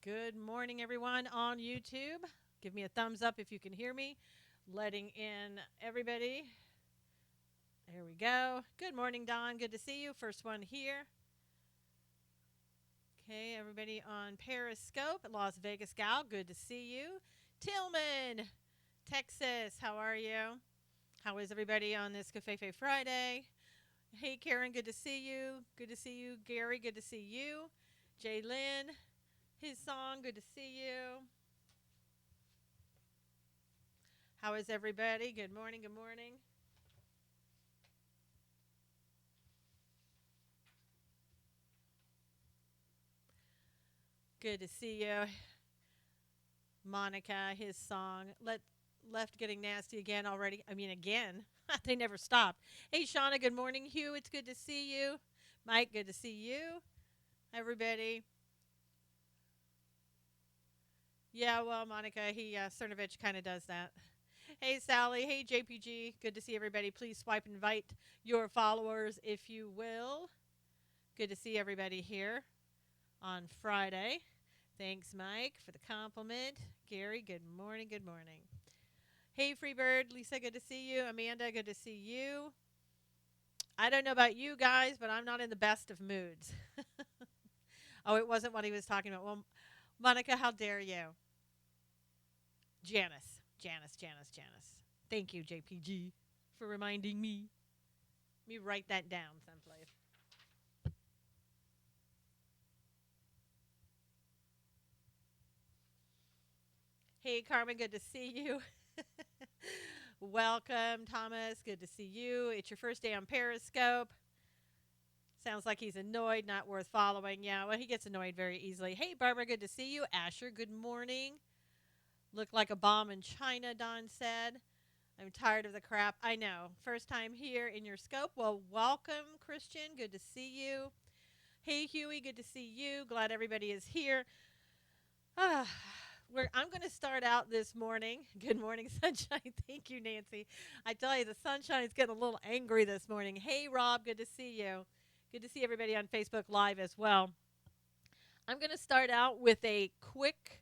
Good morning, everyone on YouTube. Give me a thumbs up if you can hear me. Letting in everybody. There we go. Good morning, Don. Good to see you. First one here. Okay, everybody on Periscope, Las Vegas Gal. Good to see you. Tillman, Texas. How are you? How is everybody on this Cafefe Friday? Hey, Karen. Good to see you. Good to see you. Gary. Good to see you. Jay Lynn. His song. Good to see you. How is everybody? Good morning. Good morning. Good to see you. Monica, his song. Left getting nasty again already. I mean, again. They never stopped. Hey, Shauna, good morning. Hugh, it's good to see you. Mike, good to see you. Everybody. Yeah, well, Monica, Cernovich kind of does that. Hey, Sally. Hey, JPG. Good to see everybody. Please swipe invite your followers if you will. Good to see everybody here on Friday. Thanks, Mike, for the compliment. Gary, good morning. Good morning. Hey, Freebird. Lisa, good to see you. Amanda, good to see you. I don't know about you guys, but I'm not in the best of moods. Oh, it wasn't what he was talking about. Well, Monica, how dare you? Janice. Thank you, JPG, for reminding me. Let me write that down someplace. Hey, Carmen, good to see you. Welcome, Thomas. Good to see you. It's your first day on Periscope. Sounds like he's annoyed, not worth following. Yeah, well, he gets annoyed very easily. Hey, Barbara, good to see you. Asher, good morning. Look like a bomb in China, Don said. I'm tired of the crap. I know. First time here in your scope. Well, welcome, Christian. Good to see you. Hey, Huey, good to see you. Glad everybody is here. Ah, I'm going to start out this morning. Good morning, sunshine. Thank you, Nancy. I tell you, the sunshine is getting a little angry this morning. Hey, Rob, good to see you. Good to see everybody on Facebook Live as well. I'm going to start out with a quick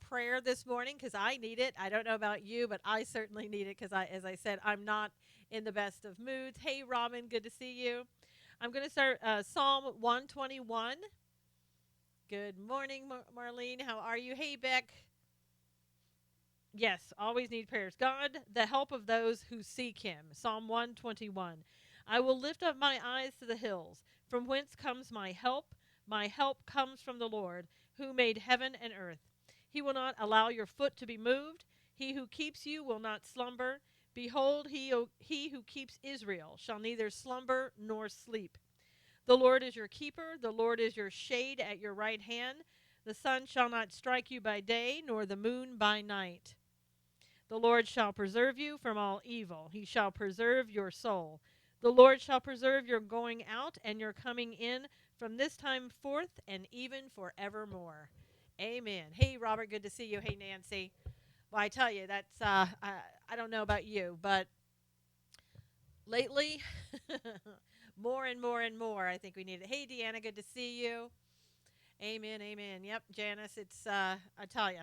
prayer this morning because I need it. I don't know about you, but I certainly need it because, as I said, I'm not in the best of moods. Hey, Robin, good to see you. I'm going to start Psalm 121. Good morning, Marlene. How are you? Hey, Beck. Yes, always need prayers. God, the help of those who seek him. Psalm 121. I will lift up my eyes to the hills. From whence comes my help? My help comes from the Lord, who made heaven and earth. He will not allow your foot to be moved. He who keeps you will not slumber. Behold, he who keeps Israel shall neither slumber nor sleep. The Lord is your keeper. The Lord is your shade at your right hand. The sun shall not strike you by day, nor the moon by night. The Lord shall preserve you from all evil. He shall preserve your soul. The Lord shall preserve your going out and your coming in from this time forth and even forevermore. Amen. Hey, Robert, good to see you. Hey, Nancy. Well, I tell you, I don't know about you, but lately, more and more and more, I think we need it. Hey, Deanna, good to see you. Amen, amen. Yep, Janice, I tell you,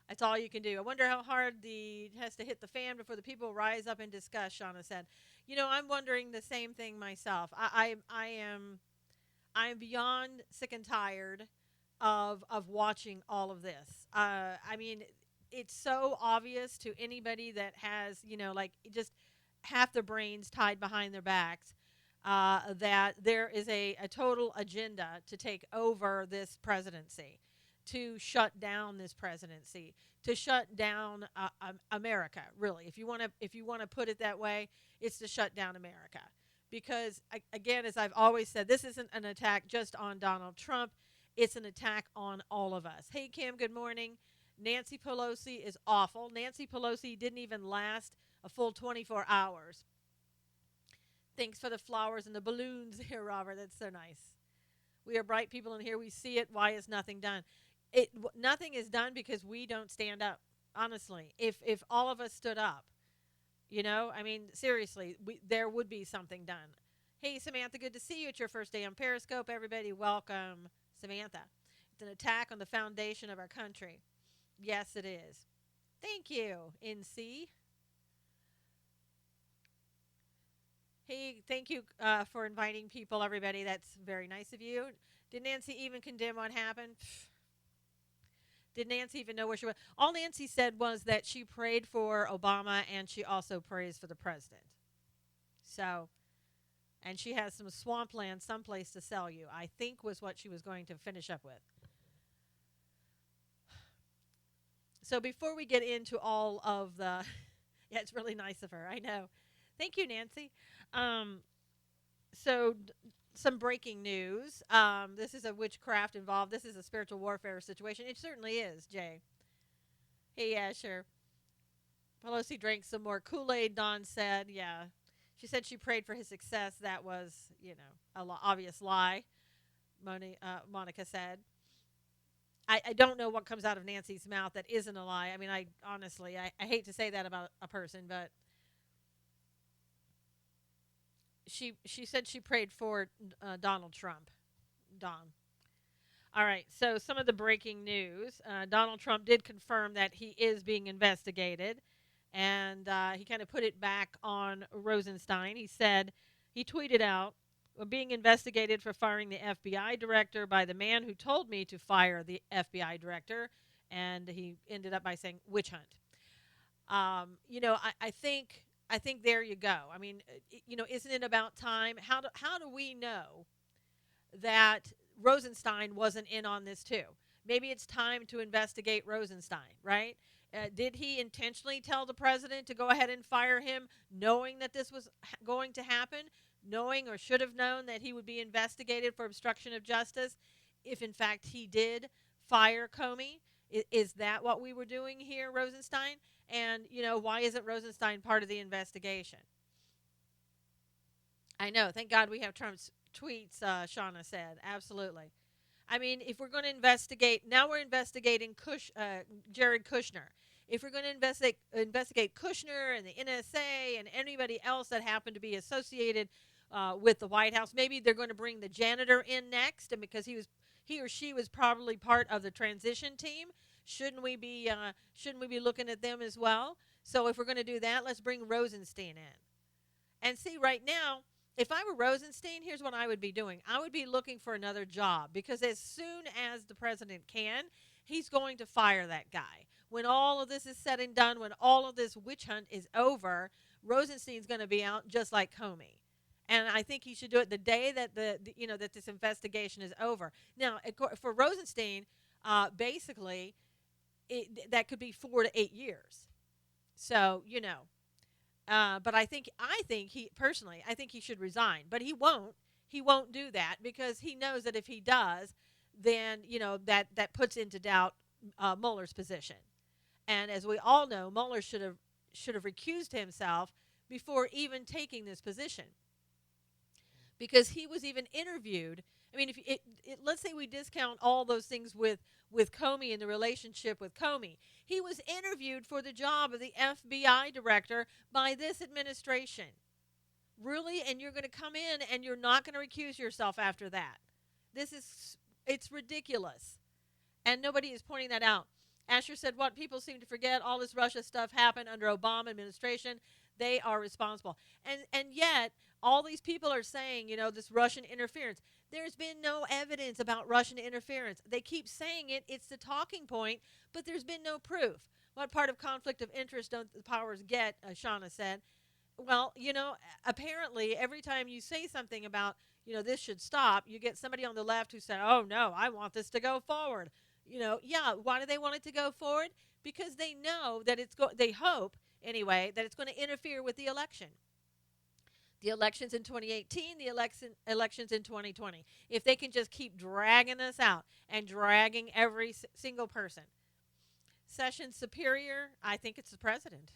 that's all you can do. I wonder how hard it has to hit the fan before the people rise up and discuss, Shauna said. You know, I'm wondering the same thing myself. I'm beyond sick and tired of watching all of this. I mean, it's so obvious to anybody that has, like just half their brains tied behind their backs, that there is a total agenda to take over this presidency, to shut down this presidency, to shut down America. Really, if you want to put it that way, it's to shut down America. Because again, as I've always said, this isn't an attack just on Donald Trump. It's an attack on all of us. Hey, Kim, good morning. Nancy Pelosi is awful. Nancy Pelosi didn't even last a full 24 hours. Thanks for the flowers and the balloons here, Robert. That's so nice. We are bright people in here. We see it. Why is nothing done? Nothing is done because we don't stand up. Honestly, if all of us stood up, I mean, seriously, there would be something done. Hey, Samantha, good to see you. It's your first day on Periscope. Everybody, welcome, Samantha. It's an attack on the foundation of our country. Yes, it is. Thank you, NC. Hey, thank you for inviting people, everybody. That's very nice of you. Did Nancy even condemn what happened? Did Nancy even know where she was? All Nancy said was that she prayed for Obama and she also prays for the president. So, and she has some swampland someplace to sell you, I think was what she was going to finish up with. So before we get into all of the, yeah, it's really nice of her. I know. Thank you, Nancy. Um, so some breaking news. This is a witchcraft involved. This is a spiritual warfare situation. It certainly is, Jay. Hey, yeah, sure. Pelosi drank some more Kool-Aid, Dawn said. Yeah. She said she prayed for his success. That was, an obvious lie, Monica said. I don't know what comes out of Nancy's mouth that isn't a lie. I mean, I honestly, I hate to say that about a person, but she said she prayed for Donald Trump. Don. All right, so some of the breaking news. Donald Trump did confirm that he is being investigated, and he kind of put it back on Rosenstein. He said, he tweeted out, "We're being investigated for firing the FBI director by the man who told me to fire the FBI director," and he ended up by saying witch hunt. I think there you go. I mean, isn't it about time? How do we know that Rosenstein wasn't in on this too? Maybe it's time to investigate Rosenstein, right? Did he intentionally tell the president to go ahead and fire him, knowing that this was going to happen, knowing or should have known that he would be investigated for obstruction of justice? If in fact he did fire Comey, is that what we were doing here, Rosenstein? And, why isn't Rosenstein part of the investigation? I know. Thank God we have Trump's tweets, Shauna said. Absolutely. I mean, if we're going to investigate, now we're investigating Jared Kushner. If we're going to investigate Kushner and the NSA and anybody else that happened to be associated with the White House, maybe they're going to bring the janitor in next, and because he or she was probably part of the transition team, shouldn't we be looking at them as well? So if we're going to do that, let's bring Rosenstein in. And see, right now, if I were Rosenstein, here's what I would be doing. I would be looking for another job, because as soon as the president can, he's going to fire that guy. When all of this is said and done, when all of this witch hunt is over, Rosenstein's going to be out just like Comey. And I think he should do it the day that that this investigation is over. Now, for Rosenstein, basically, that could be 4 to 8 years. So, but I think he personally, I think he should resign, but he won't. He won't do that, because he knows that if he does, then that puts into doubt Mueller's position. And as we all know, Mueller should have recused himself before even taking this position, because he was even interviewed. I mean, let's say we discount all those things with Comey and the relationship with Comey. He was interviewed for the job of the FBI director by this administration. Really? And you're going to come in and you're not going to recuse yourself after that? It's ridiculous. And nobody is pointing that out. Asher said, "What people seem to forget, all this Russia stuff happened under Obama administration. They are responsible." And yet, all these people are saying, this Russian interference. There's been no evidence about Russian interference. They keep saying it. It's the talking point, but there's been no proof. What part of conflict of interest don't the powers get, Shauna said. Well, apparently every time you say something about, this should stop, you get somebody on the left who said, "Oh, no, I want this to go forward." Yeah, why do they want it to go forward? Because they know that they hope, anyway, that it's going to interfere with the election. The elections in 2018, the elections in 2020. If they can just keep dragging us out and dragging every single person. Sessions superior, I think it's the president.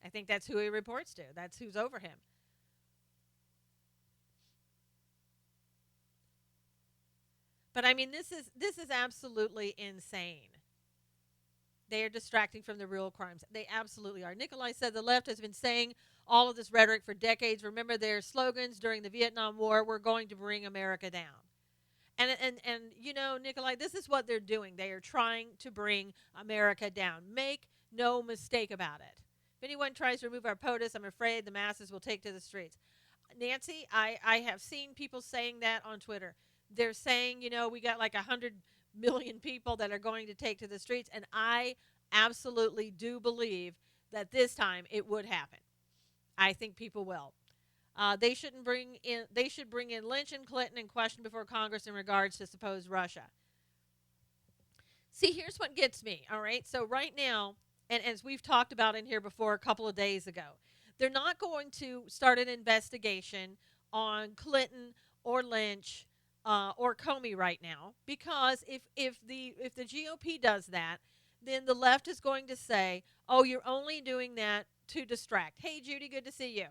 I think that's who he reports to. That's who's over him. But I mean, this is absolutely insane. They are distracting from the real crimes. They absolutely are. Nikolai said the left has been saying all of this rhetoric for decades. Remember their slogans during the Vietnam War: "We're going to bring America down." And Nikolai, this is what they're doing. They are trying to bring America down. Make no mistake about it. If anyone tries to remove our POTUS, I'm afraid the masses will take to the streets. Nancy, I have seen people saying that on Twitter. They're saying, we got like 100 million people that are going to take to the streets, and I absolutely do believe that this time it would happen. I think people will. They should bring in Lynch and Clinton and question before Congress in regards to supposed Russia. See, here's what gets me. All right, so right now, and as we've talked about in here before a couple of days ago, they're not going to start an investigation on Clinton or Lynch or Comey right now, because if the GOP does that, then the left is going to say, "Oh, you're only doing that to distract." Hey, Judy, good to see you.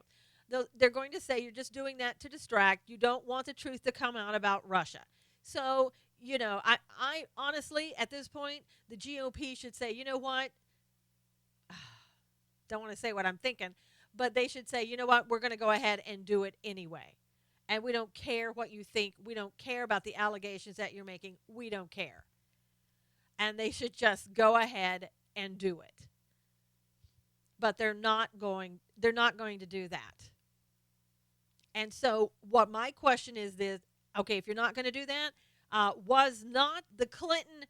They're going to say you're just doing that to distract. You don't want the truth to come out about Russia. So, I honestly, at this point, the GOP should say, you know what? Don't want to say what I'm thinking, but they should say, you know what? We're going to go ahead and do it anyway. And we don't care what you think. We don't care about the allegations that you're making. We don't care. And they should just go ahead and do it. But they're not going to do that. And so what my question is this, okay, if you're not going to do that, was not the Clinton,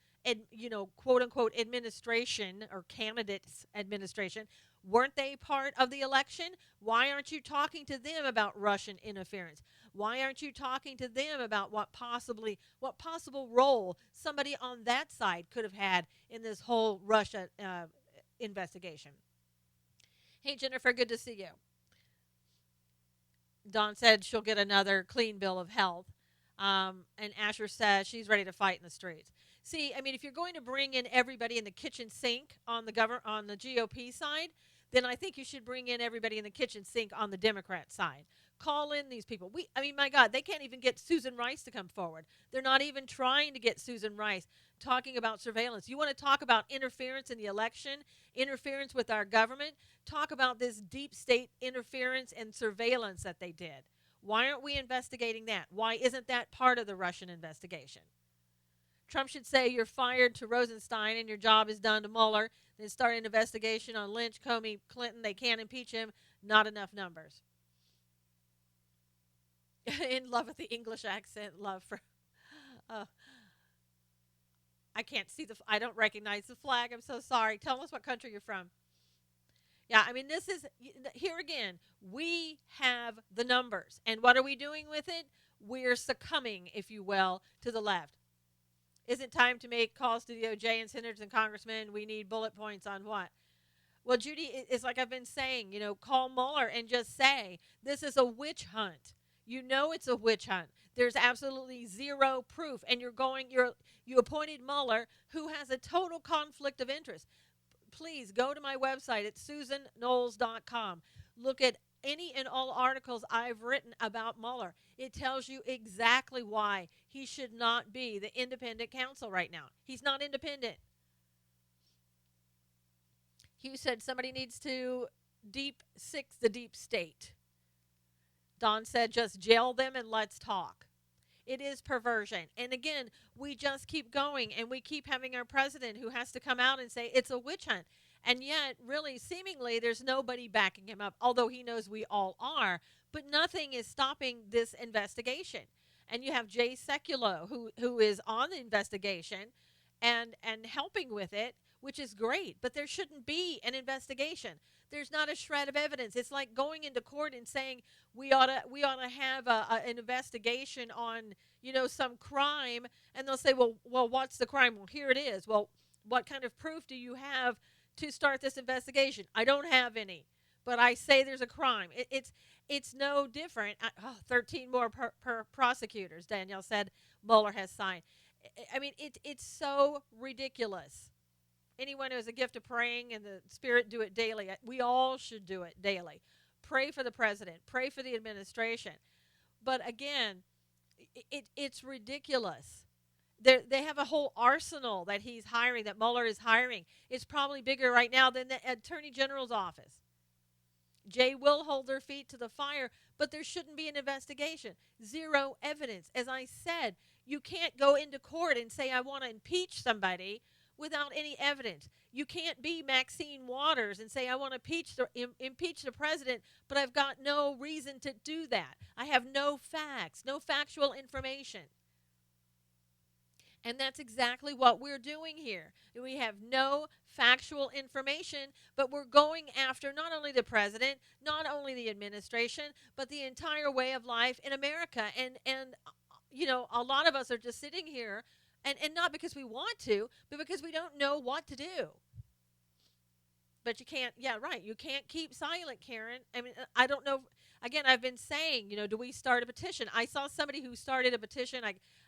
quote unquote administration or candidates administration, weren't they part of the election? Why aren't you talking to them about Russian interference? Why aren't you talking to them about what possible role somebody on that side could have had in this whole Russia investigation? Hey, Jennifer, good to see you. Dawn said she'll get another clean bill of health. And Asher says she's ready to fight in the streets. See, I mean, if you're going to bring in everybody in the kitchen sink on the GOP side, then I think you should bring in everybody in the kitchen sink on the Democrat side. Call in these people. My God, they can't even get Susan Rice to come forward. They're not even trying to get Susan Rice talking about surveillance. You want to talk about interference in the election, interference with our government? Talk about this deep state interference and surveillance that they did. Why aren't we investigating that? Why isn't that part of the Russian investigation? Trump should say you're fired to Rosenstein and your job is done to Mueller. Then start an investigation on Lynch, Comey, Clinton. They can't impeach him. Not enough numbers. In love with the English accent. Love for... I can't see I don't recognize the flag. I'm so sorry. Tell us what country you're from. Yeah, I mean, this is, here again, we have the numbers. And what are we doing with it? We're succumbing, if you will, to the left. Isn't it time to make calls to the OJ and senators and congressmen? We need bullet points on what? Well, Judy, it's like I've been saying, call Mueller and just say, this is a witch hunt. It's a witch hunt. There's absolutely zero proof. And you appointed Mueller, who has a total conflict of interest. Please go to my website at susanknowles.com. Look at any and all articles I've written about Mueller. It tells you exactly why he should not be the independent counsel right now. He's not independent. Hugh said somebody needs to deep six the deep state. Don said just jail them and let's talk. It is perversion. And again, we just keep going and we keep having our president who has to come out and say it's a witch hunt. And yet, really, seemingly, there's nobody backing him up, although he knows we all are. But nothing is stopping this investigation. And you have Jay Sekulow, who is on the investigation and helping with it, which is great. But there shouldn't be an investigation. There's not a shred of evidence. It's like going into court and saying we ought to have an investigation on some crime, and they'll say, well, what's the crime? Well, here it is. Well, what kind of proof do you have to start this investigation? I don't have any, but I say there's a crime. It's no different. 13 more per prosecutors, Danielle said Mueller has signed. I mean, it's so ridiculous. Anyone who has a gift of praying and the Spirit, do it daily. We all should do it daily. Pray for the president. Pray for the administration. But again, it's ridiculous. They have a whole arsenal that he's hiring, that Mueller is hiring. It's probably bigger right now than the Attorney General's office. Jay will hold their feet to the fire, but there shouldn't be an investigation. Zero evidence. As I said, you can't go into court and say, I want to impeach somebody without any evidence. You can't be Maxine Waters and say, I want to impeach the president, but I've got no reason to do that. I have no facts, no factual information. And that's exactly what we're doing here. We have no factual information, but we're going after not only the president, not only the administration, but the entire way of life in America. And a lot of us are just sitting here, and not because we want to, but because we don't know what to do. But you can't, yeah, right. You can't keep silent, Karen. I mean, I don't know. Again, I've been saying, do we start a petition? I saw somebody who started a petition.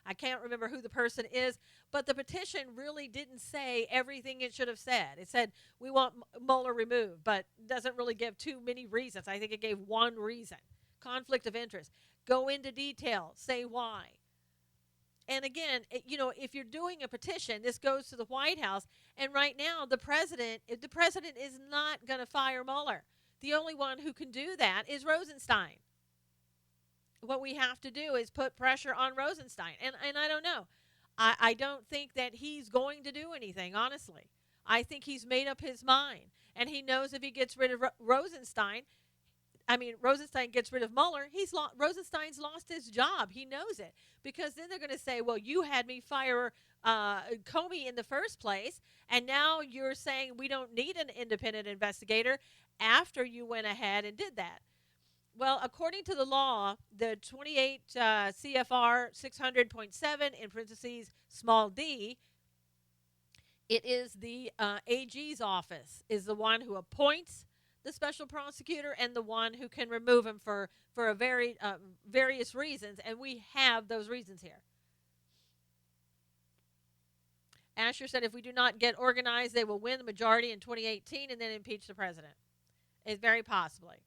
I can't remember who the person is, but the petition really didn't say everything it should have said. It said, we want Mueller removed, but doesn't really give too many reasons. I think it gave one reason: conflict of interest. Go into detail, say why. And again, if you're doing a petition, this goes to the White House. And right now, the president is not going to fire Mueller. The only one who can do that is Rosenstein. What we have to do is put pressure on Rosenstein. And I don't know. I don't think that he's going to do anything, honestly. I think he's made up his mind. And he knows if he gets rid of Rosenstein gets rid of Mueller, Rosenstein's lost his job. He knows it. Because then they're going to say, well, you had me fire Comey in the first place, and now you're saying we don't need an independent investigator after you went ahead and did that. Well, according to the law, the 28 CFR 600.7 in parentheses small d, it is the AG's office is the one who appoints the special prosecutor and the one who can remove him for a various reasons, and we have those reasons here. Asher said if we do not get organized, they will win the majority in 2018 and then impeach the president. It's very possibly.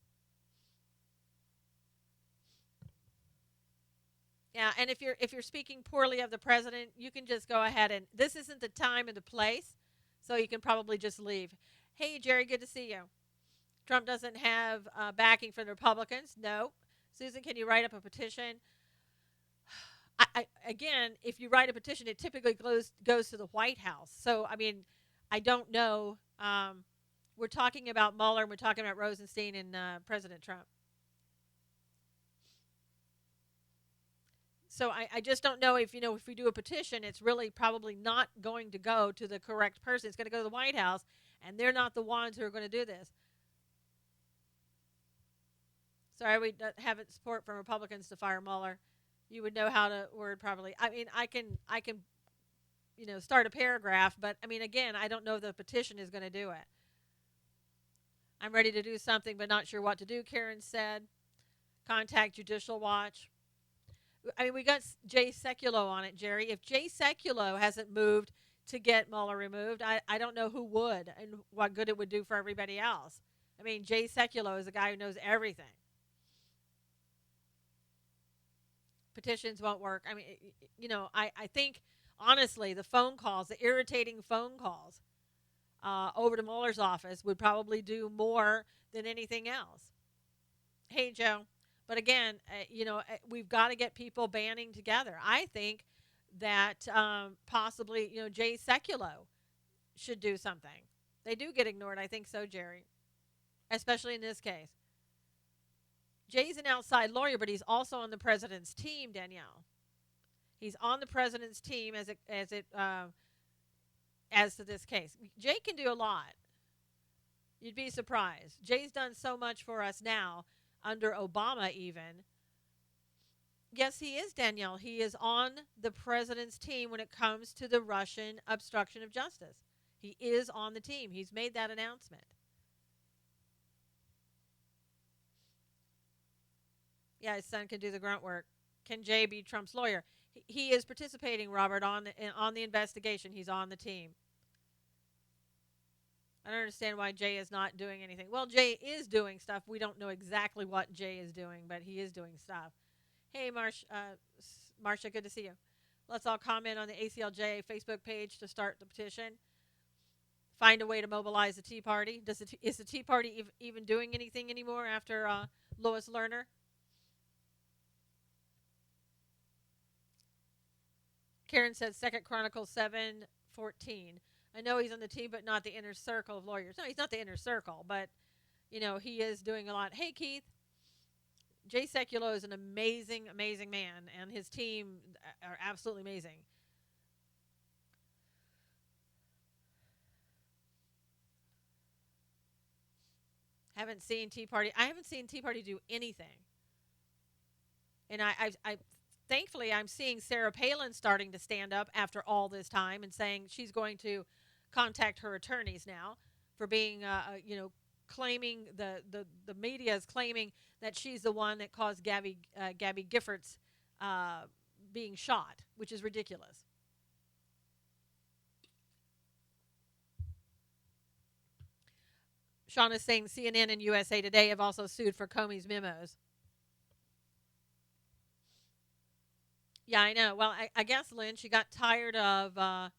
Yeah, and if you're speaking poorly of the president, you can just go ahead, and this isn't the time and the place, so you can probably just leave. Hey, Jerry, good to see you. Trump doesn't have backing from the Republicans. No. Susan, can you write up a petition? Again, if you write a petition, it typically goes to the White House. So, I mean, I don't know. We're talking about Mueller, and we're talking about Rosenstein and President Trump. So I just don't know if we do a petition, it's really probably not going to go to the correct person. It's going to go to the White House, and they're not the ones who are going to do this. Sorry, we don't have support from Republicans to fire Mueller. You would know how to word probably. I mean, I can start a paragraph, but I mean, again, I don't know if the petition is going to do it. I'm ready to do something, but not sure what to do, Karen said. Contact Judicial Watch. I mean, we got Jay Sekulow on it, Jerry. If Jay Sekulow hasn't moved to get Mueller removed, I don't know who would and what good it would do for everybody else. I mean, Jay Sekulow is a guy who knows everything. Petitions won't work. I mean, I think, honestly, the phone calls, the irritating phone calls over to Mueller's office would probably do more than anything else. Hey, Joe. But again, we've got to get people banding together. I think that possibly, Jay Sekulow should do something. They do get ignored. I think so, Jerry, especially in this case. Jay's an outside lawyer, but he's also on the president's team, Danielle. He's on the president's team as to this case. Jay can do a lot. You'd be surprised. Jay's done so much for us now, under Obama even. Yes, he is, Danielle. He is on the president's team when it comes to the Russian obstruction of justice. He is on the team. He's made that announcement. Yeah, his son can do the grunt work. Can Jay be Trump's lawyer? He is participating, Robert, on the investigation. He's on the team. I don't understand why Jay is not doing anything. Well, Jay is doing stuff. We don't know exactly what Jay is doing, but he is doing stuff. Hey, Marcia, good to see you. Let's all comment on the ACLJ Facebook page to start the petition. find a way to mobilize the Tea Party. Is the Tea Party even doing anything anymore after Lois Lerner? Karen said Second Chronicles 7:14. I know he's on the team, but not the inner circle of lawyers. No, he's not the inner circle, but he is doing a lot. Hey, Keith. Jay Sekulow is an amazing, amazing man, and his team are absolutely amazing. Haven't seen Tea Party. I haven't seen Tea Party do anything, and thankfully I'm seeing Sarah Palin starting to stand up after all this time and saying she's going to contact her attorneys now for being, claiming the media is claiming that she's the one that caused Gabby Giffords being shot, which is ridiculous. Sean is saying CNN and USA Today have also sued for Comey's memos. Yeah, I know. Well, I guess Lynn, she got tired of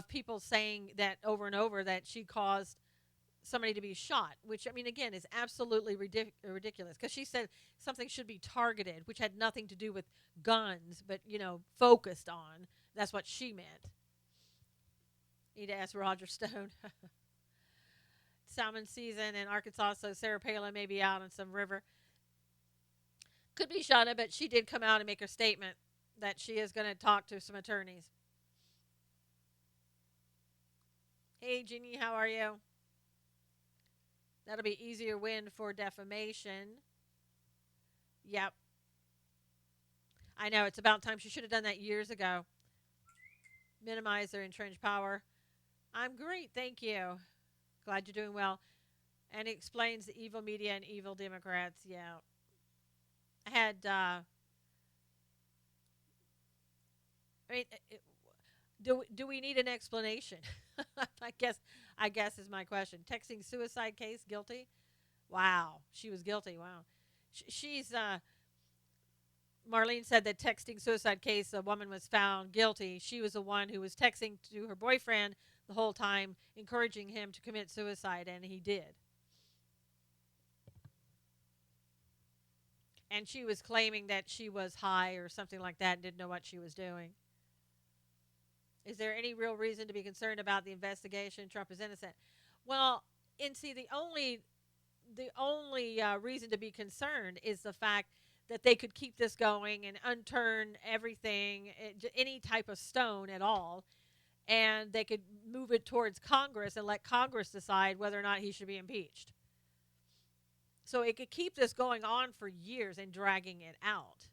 people saying that over and over that she caused somebody to be shot, which, I mean, again, is absolutely ridiculous, because she said something should be targeted, which had nothing to do with guns, but, focused on. That's what she meant. Need to ask Roger Stone. Salmon season in Arkansas, so Sarah Palin may be out on some river. Could be Shauna, but she did come out and make a statement that she is going to talk to some attorneys. Hey, Jeannie, how are you? That'll be easier win for defamation. Yep. I know, it's about time. She should have done that years ago. Minimize their entrenched power. I'm great, thank you. Glad you're doing well. And it explains the evil media and evil Democrats. Yeah. I had, do we need an explanation? I guess is my question. Texting suicide case, guilty? Wow. She was guilty. Wow. She's, Marlene said that texting suicide case, a woman was found guilty. She was the one who was texting to her boyfriend the whole time, encouraging him to commit suicide, and he did. And she was claiming that she was high or something like that and didn't know what she was doing. Is there any real reason to be concerned about the investigation? Trump is innocent. Well, and see, the only reason to be concerned is the fact that they could keep this going and unturn everything, any type of stone at all, and they could move it towards Congress and let Congress decide whether or not he should be impeached. So it could keep this going on for years and dragging it out.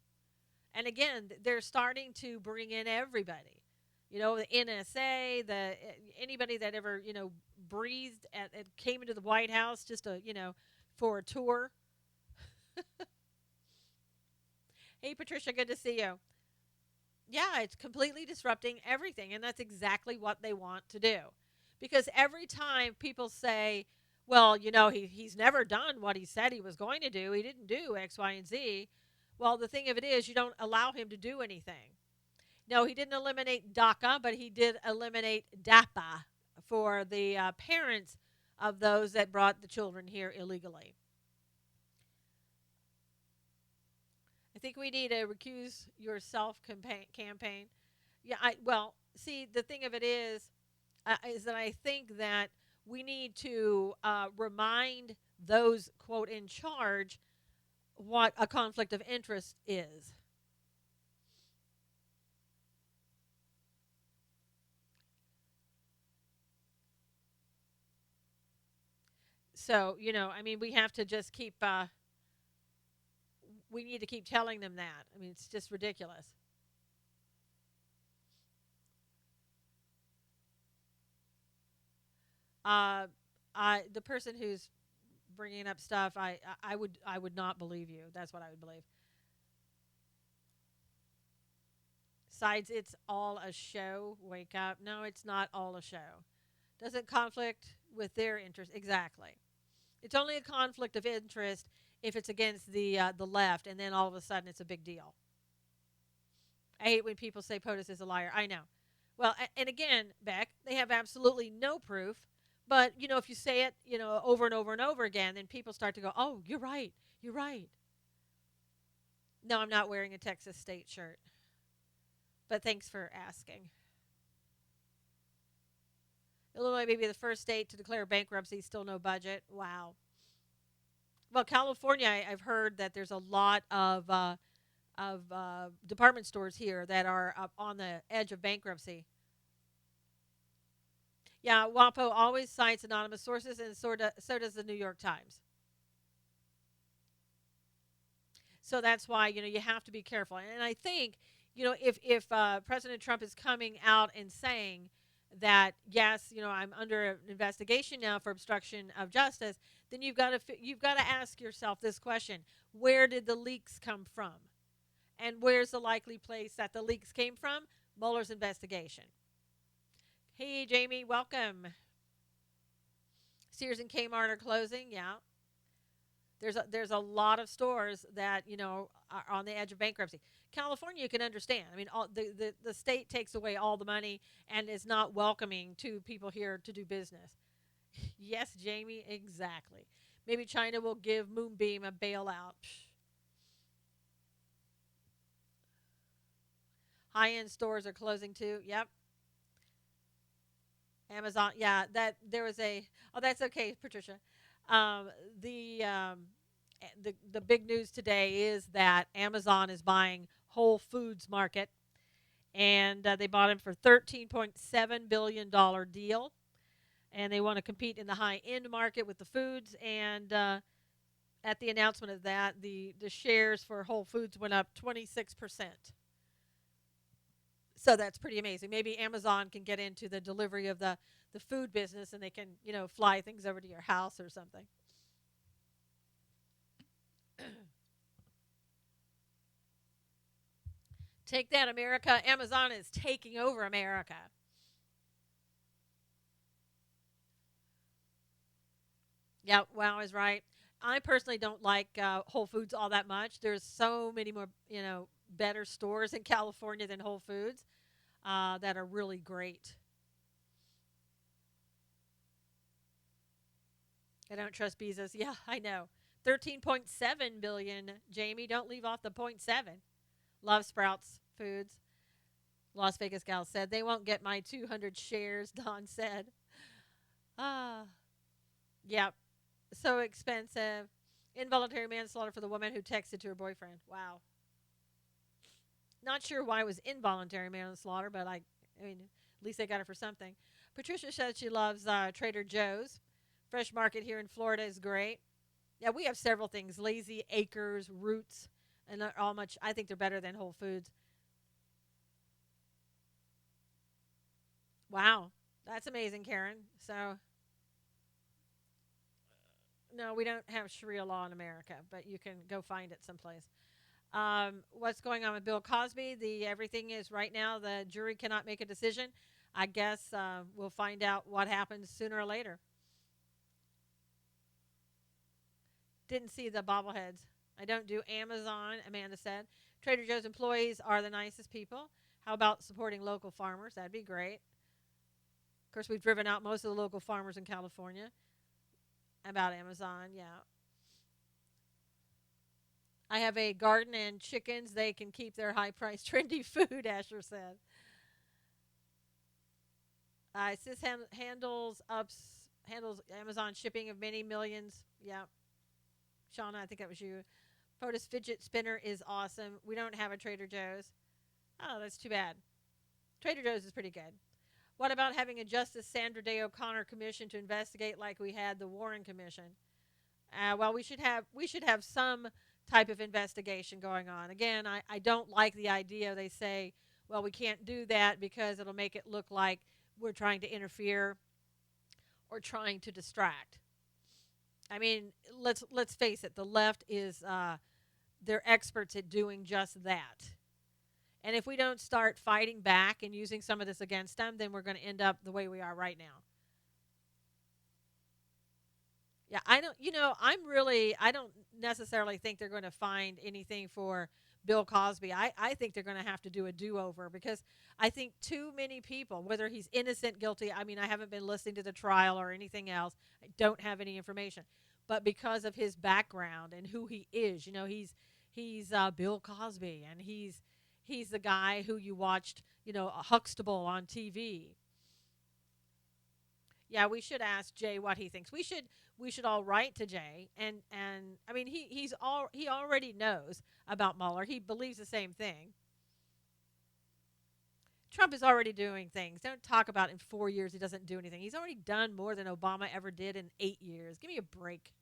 And again, they're starting to bring in everybody. The NSA, anybody that ever, breathed came into the White House just for a tour. Hey, Patricia, good to see you. Yeah, it's completely disrupting everything, and that's exactly what they want to do. Because every time people say, well, he's never done what he said he was going to do. He didn't do X, Y, and Z. Well, the thing of it is, you don't allow him to do anything. No, he didn't eliminate DACA, but he did eliminate DAPA for the parents of those that brought the children here illegally. I think we need a recuse yourself campaign. Yeah, see, the thing of it is that I think that we need to remind those, quote, in charge what a conflict of interest is. So, we have to just keep, we need to keep telling them that. I mean, it's just ridiculous. The person who's bringing up stuff, I would not believe you. That's what I would believe. Besides, it's all a show. Wake up. No, it's not all a show. Doesn't conflict with their interest. Exactly. It's only a conflict of interest if it's against the left, and then all of a sudden it's a big deal. I hate when people say POTUS is a liar. I know. Well, and again, Beck, they have absolutely no proof But, if you say it, over and over and over again, then people start to go, oh, you're right. You're right. No, I'm not wearing a Texas State shirt. But thanks for asking. Illinois may be the first state to declare bankruptcy, still no budget. Wow. Well, California, I've heard that there's a lot of department stores here that are up on the edge of bankruptcy. Yeah, WAPO always cites anonymous sources, and so does the New York Times. So that's why you have to be careful. And I think if President Trump is coming out and saying that yes, I'm under an investigation now for obstruction of justice, then you've got to ask yourself this question: where did the leaks come from, and where's the likely place that the leaks came from? Mueller's investigation. Hey, Jamie, welcome. Sears and Kmart are closing. Yeah, there's a lot of stores that are on the edge of bankruptcy. California, you can understand. I mean, the state takes away all the money and is not welcoming to people here to do business. Yes, Jamie, exactly. Maybe China will give Moonbeam a bailout. High end stores are closing too. Yep. Amazon. Yeah, that there was a. Oh, that's okay, Patricia. Um, the um, the big news today is that Amazon is buying Whole Foods Market, and they bought him for $13.7 billion deal, and they want to compete in the high end market with the foods. And at the announcement of that, the shares for Whole Foods went up 26%. So that's pretty amazing. Maybe Amazon can get into the delivery of the food business, and they can fly things over to your house or something. Take that, America. Amazon is taking over America. Yeah, Wow is right. I personally don't like Whole Foods all that much. There's so many more, better stores in California than Whole Foods that are really great. I don't trust Bezos. Yeah, I know. 13.7 billion, Jamie. Don't leave off the point 0.7. Love Sprouts Foods. Las Vegas gal said they won't get my 200 shares. Don said, ah, yeah, so expensive. Involuntary manslaughter for the woman who texted to her boyfriend. Wow. Not sure why it was involuntary manslaughter, but I mean, at least they got it for something. Patricia says she loves Trader Joe's. Fresh Market here in Florida is great. Yeah, we have several things: Lazy Acres, Roots, and they're all much. I think they're better than Whole Foods. Wow, that's amazing, Karen. So no, we don't have Sharia law in America, but you can go find it someplace. What's going on with Bill Cosby? The everything is right now. The jury cannot make a decision. I guess we'll find out what happens sooner or later. Didn't see the bobbleheads. I don't do Amazon, Amanda said. Trader Joe's employees are the nicest people. How about supporting local farmers? That'd be great. Of course, we've driven out most of the local farmers in California. About Amazon, yeah. I have a garden and chickens. They can keep their high priced trendy food, Asher said. Sis handles Amazon shipping of many millions. Yeah. Shauna, I think that was you. POTUS fidget spinner is awesome. We don't have a Trader Joe's. Oh, that's too bad. Trader Joe's is pretty good. What about having a Justice Sandra Day O'Connor commission to investigate like we had the Warren Commission? Well, we should have some type of investigation going on. Again, I don't like the idea they say, well, we can't do that because it'll make it look like we're trying to interfere or trying to distract. I mean, let's face it. The left is they're experts at doing just that. And if we don't start fighting back and using some of this against them, then we're going to end up the way we are right now. Yeah, I don't necessarily think they're going to find anything for Bill Cosby. I think they're going to have to do a do-over because I think too many people, whether he's innocent, guilty, I mean, I haven't been listening to the trial or anything else. I don't have any information. But because of his background and who he is, he's Bill Cosby, and he's the guy who you watched, Huxtable on TV. Yeah, we should ask Jay what he thinks. We should all write to Jay, and I mean he already knows about Mueller. He believes the same thing. Trump is already doing things. Don't talk about in 4 years he doesn't do anything. He's already done more than Obama ever did in 8 years. Give me a break.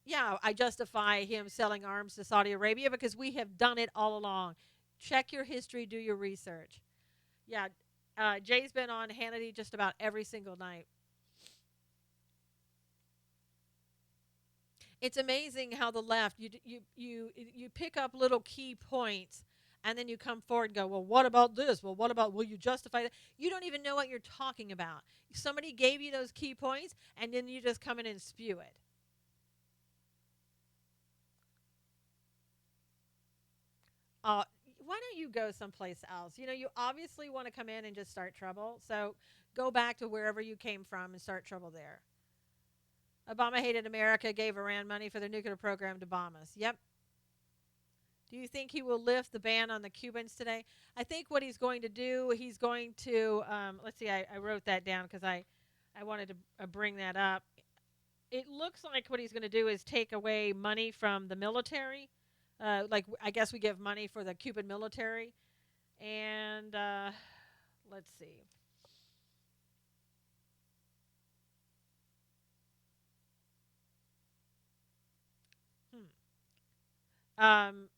Yeah, I justify him selling arms to Saudi Arabia because we have done it all along. Check your history, do your research. Yeah, Jay's been on Hannity just about every single night. It's amazing how the left you pick up little key points, and then you come forward and go, well, what about this? Well, what about, will you justify that? You don't even know what you're talking about. Somebody gave you those key points, and then you just come in and spew it. Uh, why don't you go someplace else? You obviously want to come in and just start trouble. So go back to wherever you came from and start trouble there. Obama hated America, gave Iran money for their nuclear program to bomb us. Yep. Do you think he will lift the ban on the Cubans today? I think what he's going to do, he's going to, let's see, I wrote that down because I wanted to bring that up. It looks like what he's going to do is take away money from the military. Like, I guess we give money for the Cuban military. And let's see. Um,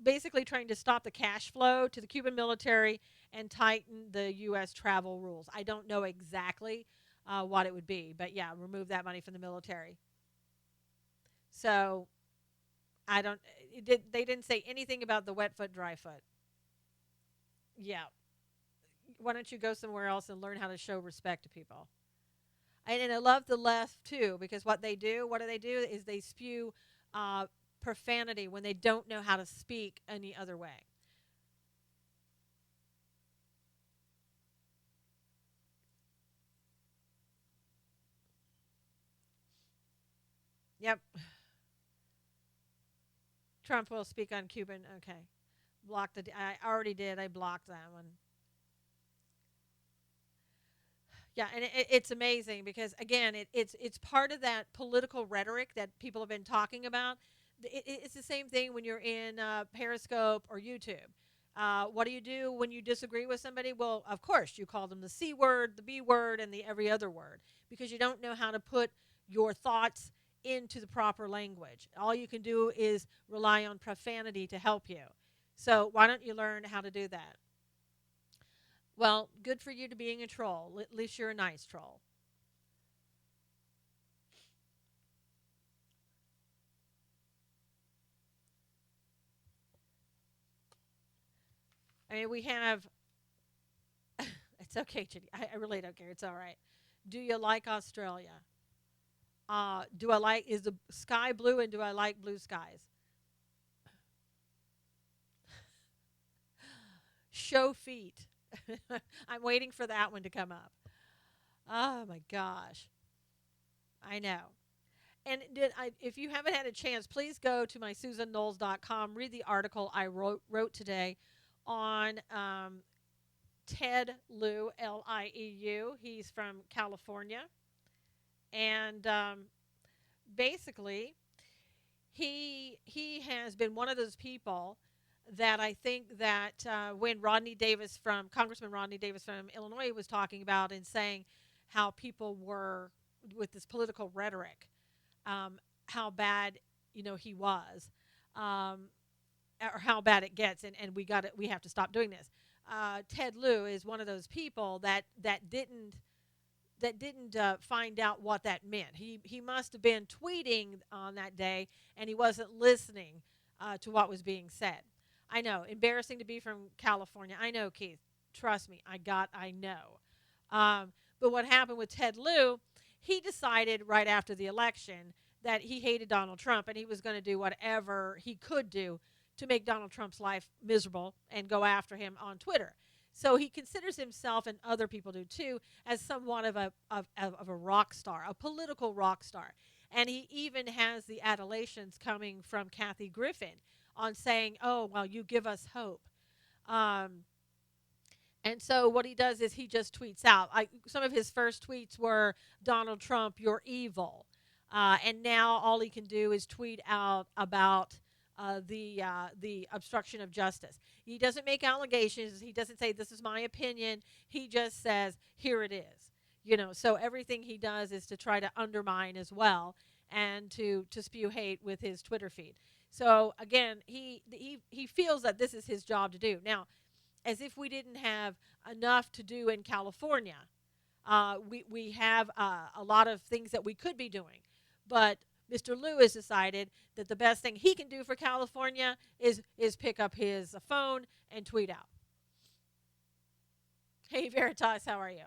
basically trying to stop the cash flow to the Cuban military and tighten the U.S. travel rules. I don't know exactly what it would be, but yeah, remove that money from the military. So I don't. They didn't say anything about the wet foot, dry foot. Yeah. Why don't you go somewhere else and learn how to show respect to people? And I love the left too, because what do they do is they spew uh, profanity when they don't know how to speak any other way. Yep. Trump will speak on Cuban. Okay. Block the. I already did. I blocked that one. Yeah, and it's amazing because again, it's part of that political rhetoric that people have been talking about. It's the same thing when you're in Periscope or YouTube. What do when you disagree with somebody? Well, of course, you call them the C word, the B word, and the every other word because you don't know how to put your thoughts into the proper language. All you can do is rely on profanity to help you. So why don't you learn how to do that? Well, good for you to being a troll. At least you're a nice troll. I mean, we have. It's okay, Chitty. I really don't care. It's all right. Do you like Australia? Is the sky blue, and do I like blue skies? Show feet. I'm waiting for that one to come up. Oh my gosh. I know. And if you haven't had a chance, please go to my susanknowles.com. Read the article I wrote today on Ted Lieu, Lieu. He's from California. And basically, he has been one of those people that I think that when Congressman Rodney Davis from Illinois was talking about and saying how people were with this political rhetoric, how bad he was, um, or how bad it gets, and we have to stop doing this. Ted Lieu is one of those people that didn't find out what that meant. He must have been tweeting on that day, and he wasn't listening to what was being said. I know, embarrassing to be from California. I know, Keith. Trust me, I know. But what happened with Ted Lieu? He decided right after the election that he hated Donald Trump and he was going to do whatever he could do to make Donald Trump's life miserable and go after him on Twitter. So he considers himself, and other people do too, as somewhat of a rock star, a political rock star. And he even has the adulations coming from Kathy Griffin on saying, oh, well, you give us hope. Um, and so what he does is he just tweets out. Some of his first tweets were, Donald Trump, you're evil. And now all he can do is tweet out about the obstruction of justice. He doesn't make allegations. He doesn't say, this is my opinion. He just says, here it is. So everything he does is to try to undermine as well and to spew hate with his Twitter feed. So again, he feels that this is his job to do. Now, as if we didn't have enough to do in California, we have a lot of things that we could be doing. But Mr. Lewis decided that the best thing he can do for California is pick up his phone and tweet out. Hey, Veritas, how are you?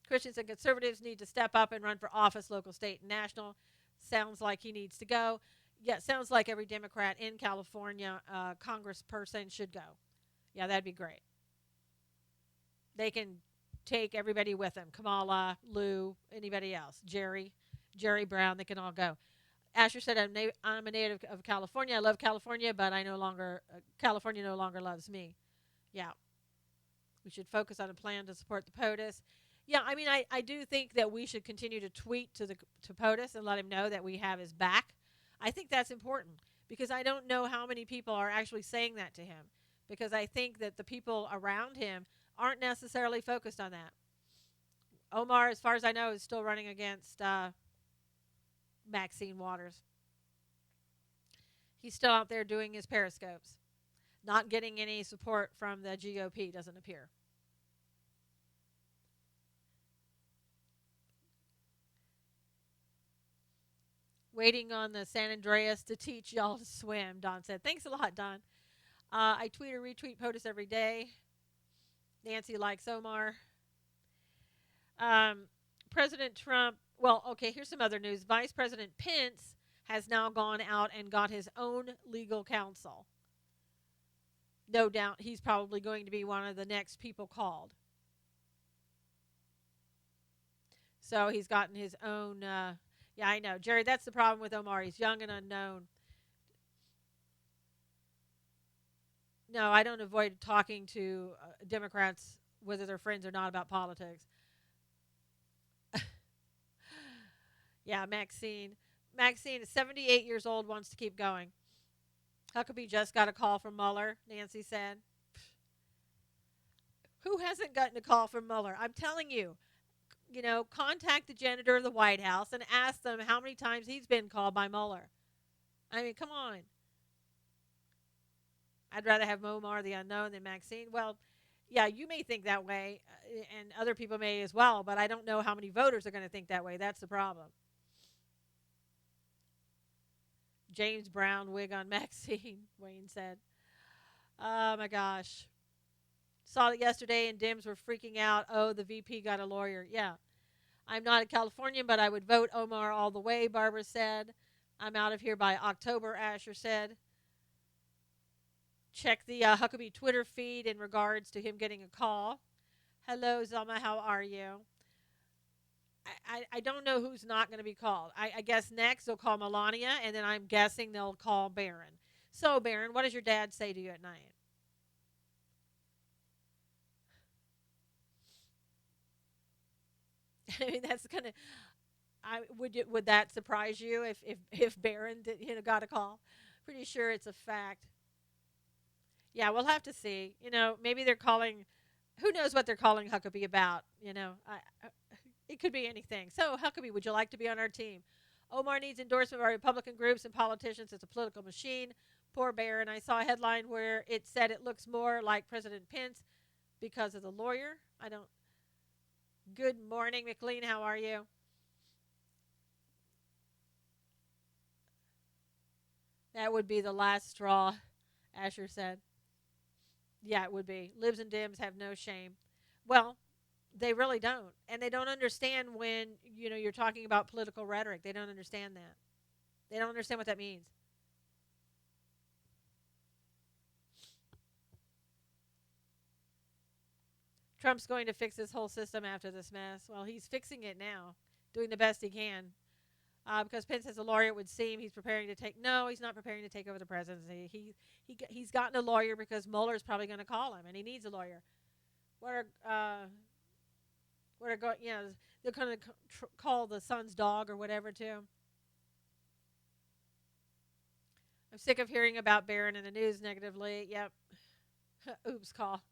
Christians and conservatives need to step up and run for office, local, state, and national. Sounds like he needs to go. Yeah, sounds like every Democrat in California congressperson should go. Yeah, that'd be great. They can take everybody with them. Kamala, Lou, anybody else. Jerry Brown, they can all go. Asher said, I'm a native of California. I love California, but California no longer loves me. Yeah. We should focus on a plan to support the POTUS. Yeah, I mean, I do think that we should continue to tweet to POTUS and let him know that we have his back. I think that's important because I don't know how many people are actually saying that to him, because I think that the people around him aren't necessarily focused on that. Omar, as far as I know, is still running against Maxine Waters. He's still out there doing his periscopes, not getting any support from the GOP, doesn't appear. Waiting on the San Andreas to teach y'all to swim, Don said. Thanks a lot, Don. I tweet or retweet POTUS every day. Nancy likes Omar. President Trump, well, okay, here's some other news. Vice President Pence has now gone out and got his own legal counsel. No doubt he's probably going to be one of the next people called. So he's gotten his own, yeah, I know. Jerry, that's the problem with Omar. He's young and unknown. No, I don't avoid talking to Democrats, whether they're friends or not, about politics. Yeah, Maxine. Maxine is 78 years old, wants to keep going. Huckabee just got a call from Mueller, Nancy said. Who hasn't gotten a call from Mueller? I'm telling you, contact the janitor of the White House and ask them how many times he's been called by Mueller. I mean, come on. I'd rather have Omar the unknown than Maxine. Well, yeah, you may think that way, and other people may as well, but I don't know how many voters are going to think that way. That's the problem. James Brown wig on Maxine, Wayne said. Oh, my gosh. Saw it yesterday, and Dems were freaking out. Oh, the VP got a lawyer. Yeah. I'm not a Californian, but I would vote Omar all the way, Barbara said. I'm out of here by October, Asher said. Check the Huckabee Twitter feed in regards to him getting a call. Hello, Zelma. How are you? I don't know who's not going to be called. I guess next they'll call Melania, and then I'm guessing they'll call Barron. So, Barron, what does your dad say to you at night? I mean, that's kind of. Would that surprise you if Barron got a call? Pretty sure it's a fact. Yeah, we'll have to see. Maybe they're calling. Who knows what they're calling Huckabee about? It could be anything. So, Huckabee, would you like to be on our team? Omar needs endorsement by Republican groups and politicians. It's a political machine. Poor Barron. I saw a headline where it said it looks more like President Pence because of the lawyer. I don't. Good morning, McLean. How are you? That would be the last straw, Asher said. Yeah, it would be. Libs and Dems have no shame. Well, they really don't. And they don't understand when, you're talking about political rhetoric. They don't understand that. They don't understand what that means. Trump's going to fix this whole system after this mess. Well, he's fixing it now, doing the best he can. Because Pence has a lawyer, it would seem he's preparing to take. No, he's not preparing to take over the presidency. He's gotten a lawyer because Mueller's probably going to call him, and he needs a lawyer. What are going? They're going to call the son's dog or whatever too. I'm sick of hearing about Barron in the news negatively. Yep. Oops, call.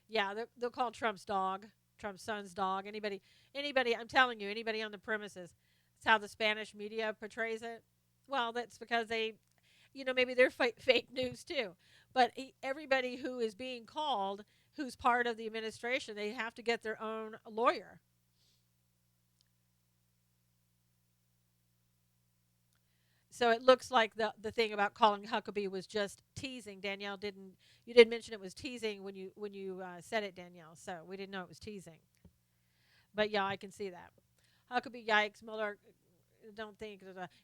Yeah, they'll call Trump's dog, Trump's son's dog. Anybody. I'm telling you, anybody on the premises. That's how the Spanish media portrays it. Well, that's because maybe they're fake news too. But everybody who is being called, who's part of the administration, they have to get their own lawyer. So it looks like the thing about calling Huckabee was just teasing. Danielle you didn't mention it was teasing when you said it, Danielle. So we didn't know it was teasing. But yeah, I can see that. Huckabee, yikes, Mueller. Don't think.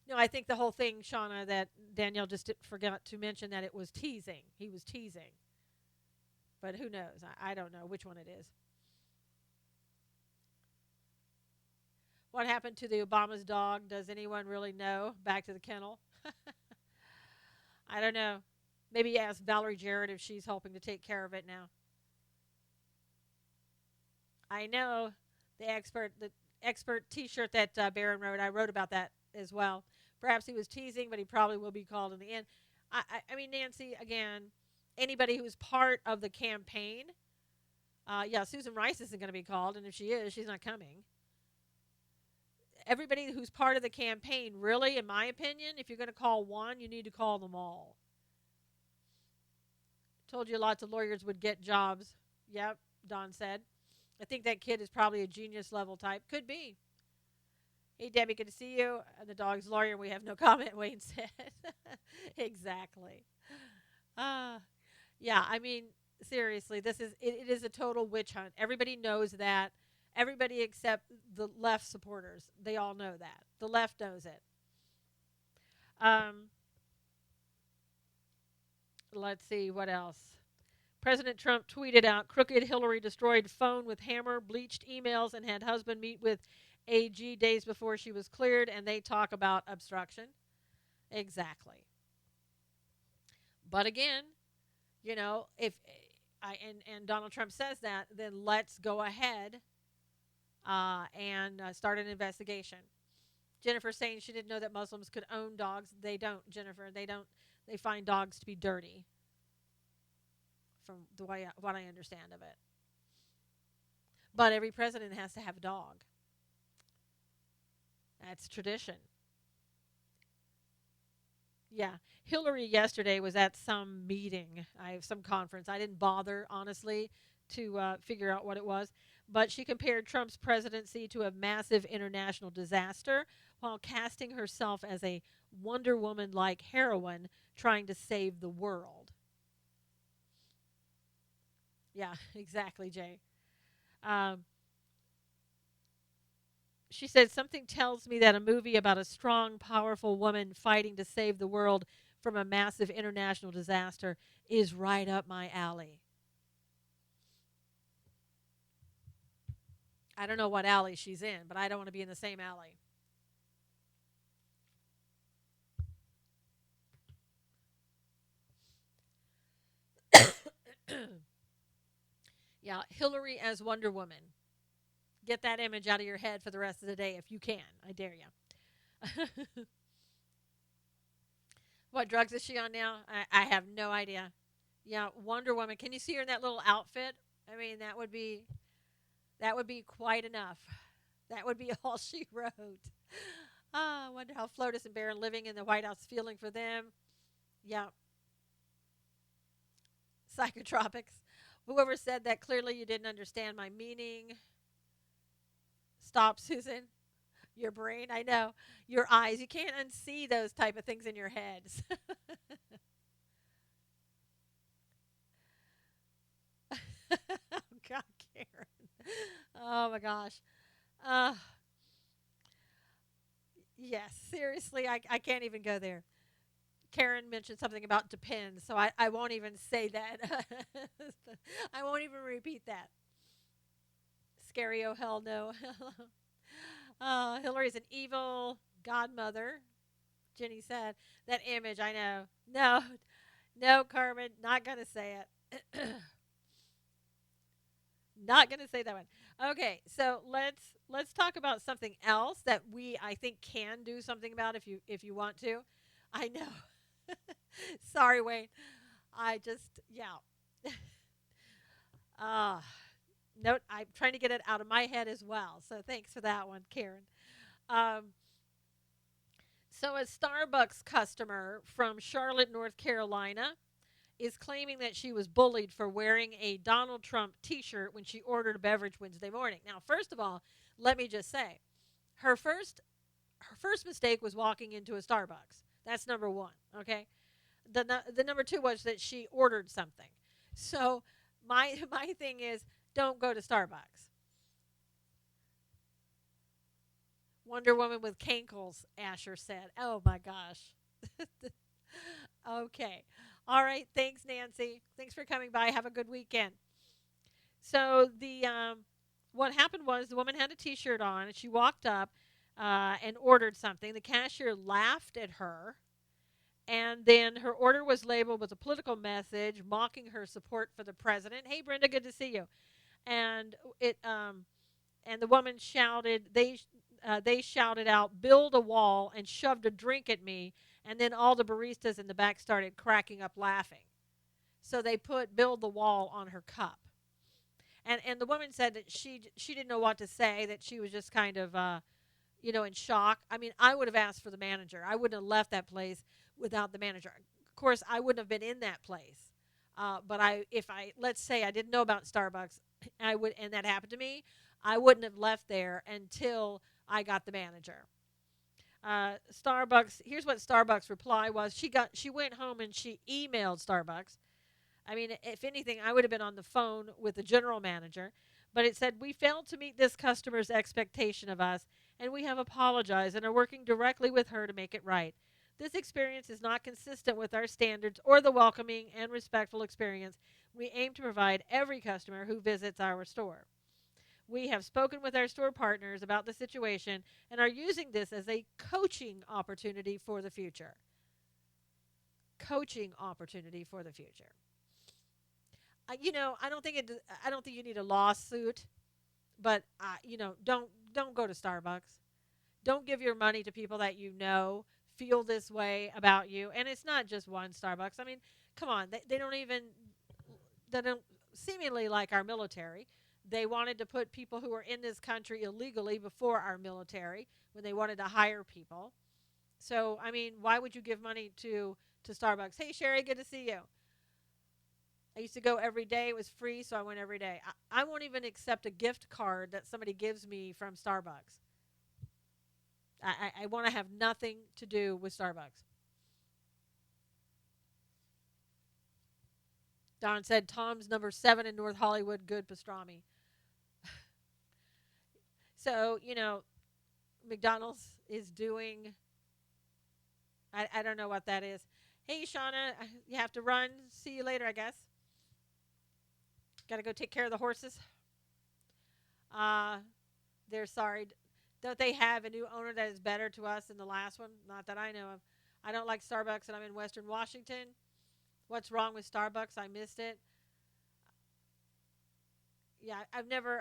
No, I think the whole thing, Shauna, that Danielle just forgot to mention that it was teasing. He was teasing. But who knows? I don't know which one it is. What happened to the Obama's dog? Does anyone really know? Back to the kennel. I don't know. Maybe ask Valerie Jarrett if she's helping to take care of it now. I know the expert T-shirt that Barron wrote. I wrote about that as well. Perhaps he was teasing, but he probably will be called in the end. I mean, Nancy, again, anybody who's part of the campaign. Yeah, Susan Rice isn't going to be called, and if she is, she's not coming. Everybody who's part of the campaign, really, in my opinion, if you're going to call one, you need to call them all. Told you lots of lawyers would get jobs. Yep, Don said. I think that kid is probably a genius level type. Could be. Hey, Debbie, good to see you. And the dog's lawyer, we have no comment, Wayne said. Exactly. Uh, yeah, I mean, seriously, it is a total witch hunt. Everybody knows that. Everybody except the left supporters. They all know that. The left knows it. Um, let's see, what else? President Trump tweeted out, crooked Hillary destroyed phone with hammer, bleached emails, and had husband meet with AG days before she was cleared, and they talk about obstruction. Exactly. But again, if and Donald Trump says that, then let's go ahead and start an investigation. Jennifer saying she didn't know that Muslims could own dogs. They don't, Jennifer. They don't. They find dogs to be dirty, from the way what I understand of it. But every president has to have a dog. That's tradition. Yeah. Hillary yesterday was at some meeting, some conference. I didn't bother, honestly, to figure out what it was. But she compared Trump's presidency to a massive international disaster while casting herself as a Wonder Woman like heroine trying to save the world. Yeah, exactly, Jay. Um, she said, something tells me that a movie about a strong, powerful woman fighting to save the world from a massive international disaster is right up my alley. I don't know what alley she's in, but I don't want to be in the same alley. Yeah, Hillary as Wonder Woman. Get that image out of your head for the rest of the day if you can. I dare you. What drugs is she on now? I have no idea. Yeah, Wonder Woman. Can you see her in that little outfit? I mean, that would be quite enough. That would be all she wrote. I wonder how Flotus and Barron living in the White House feeling for them. Yeah, psychotropics. Whoever said that, clearly you didn't understand my meaning. Stop, Susan. Your brain, I know. Your eyes. You can't unsee those type of things in your heads. Oh, God, Karen. Oh, my gosh. Uh, Yes, seriously, I can't even go there. Karen mentioned something about depends, so I won't even say that. I won't even repeat that. Scary, oh hell no. Hillary's an evil godmother, Jenny said. That image, I know. No, no, Carmen, not going to say it. Not going to say that one. Okay, so let's talk about something else that we I think can do something about if you want to. I know. Sorry, Wayne. I just yeah. Uh no, I'm trying to get it out of my head as well. So thanks for that one, Karen. Um, so a Starbucks customer from Charlotte, North Carolina, is claiming that she was bullied for wearing a Donald Trump T-shirt when she ordered a beverage Wednesday morning. Now, first of all, let me just say, her first mistake was walking into a Starbucks. That's number one. Okay, the number two was that she ordered something. So my thing is, don't go to Starbucks. Wonder Woman with cankles, Asher said. Oh my gosh. Okay. All right. Thanks, Nancy. Thanks for coming by. Have a good weekend. So the what happened was the woman had a T-shirt on and she walked up and ordered something. The cashier laughed at her, and then her order was labeled with a political message mocking her support for the president. Hey, Brenda, good to see you. And it and the woman shouted they shouted out, build a wall, and shoved a drink at me, and then all the baristas in the back started cracking up laughing. So they put build the wall on her cup. And the woman said that she didn't know what to say, that she was just kind of in shock. I mean, I would have asked for the manager. I wouldn't have left that place without the manager. Of course, I wouldn't have been in that place. But if I let's say I didn't know about Starbucks, I would, and that happened to me, I wouldn't have left there until I got the manager. Starbucks. Here's what Starbucks' reply was. She went home and she emailed Starbucks. I mean, if anything, I would have been on the phone with the general manager. But it said, we failed to meet this customer's expectation of us, and we have apologized and are working directly with her to make it right. This experience is not consistent with our standards or the welcoming and respectful experience we aim to provide every customer who visits our store. We have spoken with our store partners about the situation and are using this as a coaching opportunity for the future. Coaching opportunity for the future. I don't think you need a lawsuit, but don't go to Starbucks. Don't give your money to people that feel this way about you. And it's not just one Starbucks. I mean, come on, they don't even they don't seemingly like our military. They wanted to put people who are in this country illegally before our military when they wanted to hire people. So, I mean, why would you give money to Starbucks? Hey, Sherry, good to see you. I used to go every day. It was free, so I went every day. I won't even accept a gift card that somebody gives me from Starbucks. I want to have nothing to do with Starbucks. Don said Tom's number 7 in North Hollywood, good pastrami. So, McDonald's is doing, I don't know what that is. Hey, Shauna, you have to run. See you later, I guess. Got to go take care of the horses. Uh, they're sorry. Don't they have a new owner that is better to us than the last one? Not that I know of. I don't like Starbucks, and I'm in Western Washington. What's wrong with Starbucks? I missed it. Yeah,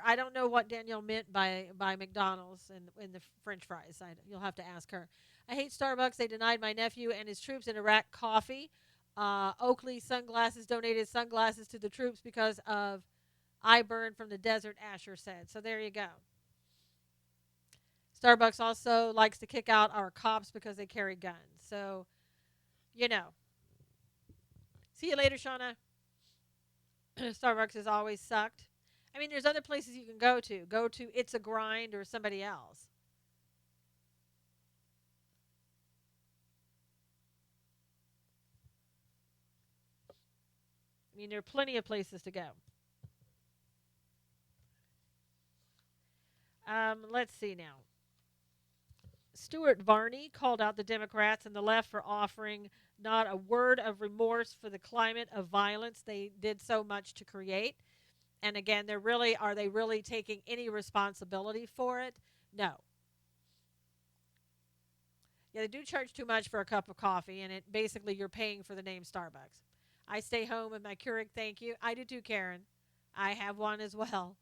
I don't know what Danielle meant by McDonald's and the French fries. You'll have to ask her. I hate Starbucks. They denied my nephew and his troops in Iraq coffee. Oakley Sunglasses donated sunglasses to the troops because of eye burn from the desert, Asher said. So there you go. Starbucks also likes to kick out our cops because they carry guns. So, you know. See you later, Shauna. Starbucks has always sucked. I mean, there's other places you can go to. Go to It's a Grind or somebody else. I mean, there are plenty of places to go. Let's see now. Stuart Varney called out the Democrats and the left for offering not a word of remorse for the climate of violence they did so much to create. And again, are they really taking any responsibility for it? No. Yeah, they do charge too much for a cup of coffee, and it basically you're paying for the name Starbucks. I stay home with my Keurig, thank you. I do too, Karen. I have one as well,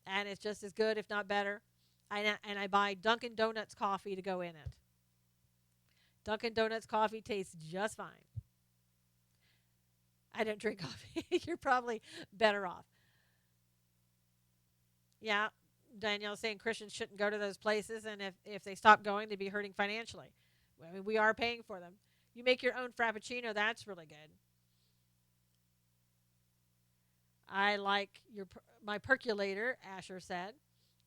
and it's just as good, if not better. And I buy Dunkin' Donuts coffee to go in it. Dunkin' Donuts coffee tastes just fine. I don't drink coffee. You're probably better off. Yeah, Danielle's saying Christians shouldn't go to those places, and if they stop going, they'd be hurting financially. I mean, we are paying for them. You make your own Frappuccino, that's really good. I like my percolator, Asher said.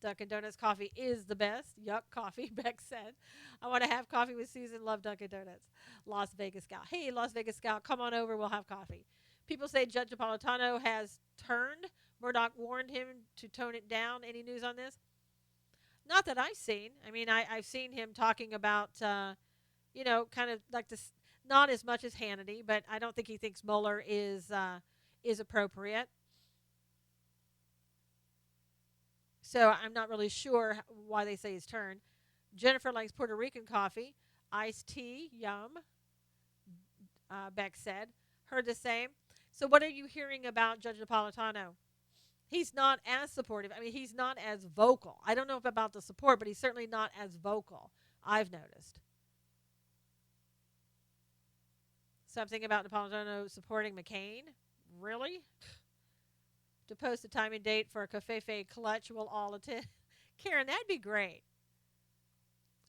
Dunkin' Donuts coffee is the best. Yuck, coffee, Beck said. I want to have coffee with Susan. Love Dunkin' Donuts. Las Vegas Gal. Hey, Las Vegas Gal, come on over. We'll have coffee. People say Judge Napolitano has turned. Murdoch warned him to tone it down. Any news on this? Not that I've seen. I mean, I've seen him talking about, kind of like this, not as much as Hannity, but I don't think he thinks Mueller is appropriate. So I'm not really sure why they say his turn. Jennifer likes Puerto Rican coffee. Iced tea, yum, Beck said. Heard the same. So what are you hearing about Judge Napolitano? He's not as supportive. I mean, he's not as vocal. I don't know if about the support, but he's certainly not as vocal, I've noticed. Something about Napolitano supporting McCain? Really? To post a time and date for a cafefe clutch we'll all attend. Karen, that'd be great.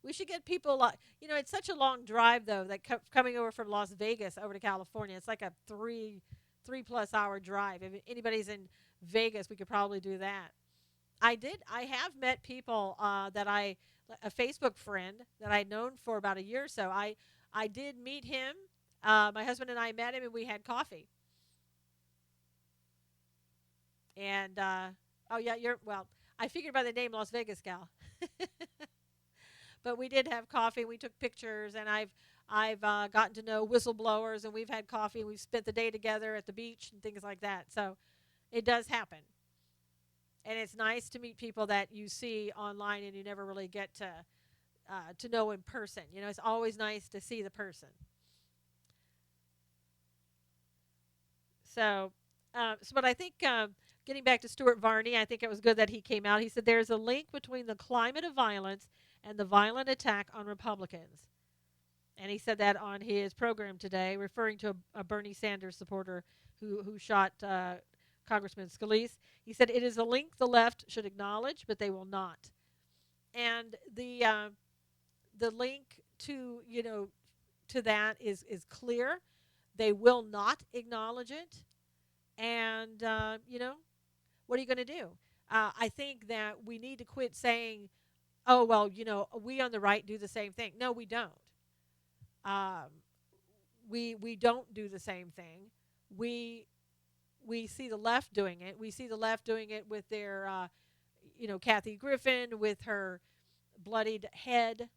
We should get people, it's such a long drive, though, that coming over from Las Vegas over to California, it's like a three-plus hour drive. If anybody's in Vegas, we could probably do that. I have met people a Facebook friend that I'd known for about a year or so. I did meet him. My husband and I met him, and we had coffee. And, I figured by the name Las Vegas Gal. But we did have coffee. We took pictures, and I've gotten to know whistleblowers, and we've had coffee, and we've spent the day together at the beach and things like that. So it does happen. And it's nice to meet people that you see online and you never really get to know in person. It's always nice to see the person. But I think getting back to Stuart Varney, I think it was good that he came out. He said there's a link between the climate of violence and the violent attack on Republicans. And he said that on his program today, referring to a Bernie Sanders supporter who shot Congressman Scalise. He said it is a link the left should acknowledge, but they will not. And the link to that is clear. They will not acknowledge it. And, what are you going to do? I think that we need to quit saying, oh, well, we on the right do the same thing. No, we don't. We don't do the same thing. We see the left doing it. We see the left doing it with their, Kathy Griffin with her bloodied head.